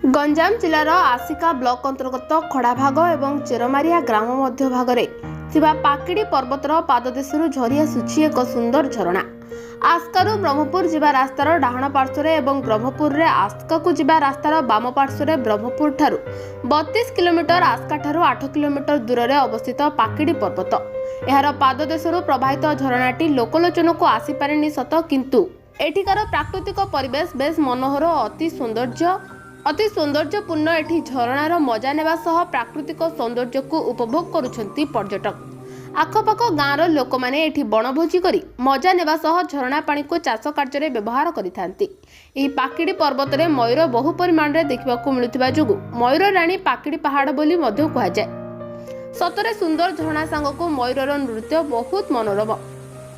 गंजाम जिलार आसिका block अंतर्गत खड़ाभाग और चेरमारिया ग्राम मध्य भागरे थिबा पाकिडी पर्वतर पाददेशरू झरी आसुछि एक सुंदर झरणा। आस्कारू ब्रह्मपुर जिबा रास्तार डाहाण पार्श्वरे एवं ब्रह्मपुर रे आस्का को जिबा रास्तार बाम पार्श्वरे ब्रह्मपुर ठारू 32 किलोमीटर आस्का ठारू 8 किलोमीटर दूर रे अवस्थित पाकिडी पर्वत। एहार पाददेशरू प्रवाहित झरणाटी लोकलोचन को आसी पारेनी सत, किंतु एठिकार प्राकृतिक परिवेश बेस मनोहर और अति सौंदर्यपूर्ण। एठी झरणार मजा नेबा सह प्राकृतिक सौंदर्य को उपभोग करुछंती पर्यटक। आखपाख गाँवर लोक मैंने एठी बनभोजी करी मजा नेबा सह झरणा पानी को चाष कार्य व्यवहार करिथांती। एही पाकिडी पर्वत रे मयूर बहु परिमाण रे देखिबाकू मिलुथिबा जोगु मयूर रानी पाकिडी पहाड़ बोली मध्य कुहाଯାଏ। सतरे सुंदर झरणा सांगको मयूरर नृत्य बहुत मनोरम।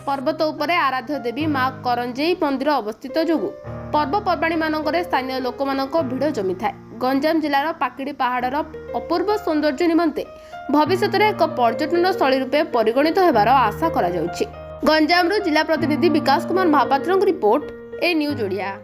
पर्वत उपरे आराध्य देवी माँ करंजेई मंदिर अवस्थित जोगु पर्वपर्वाणी मानकरे स्थानीय लोक मानक भिड़ जमी थाए। गंजाम जिलार पाकिडी पहाड़र अपूर्व सौंदर्य निमंते भविष्य में एक पर्यटन स्थली रूपे परिगणित होबार आशा करा जाउछि। गंजामरू जिला प्रतिनिधि विकास कुमार महापात्रक रिपोर्ट, ए न्यूज ओडिया।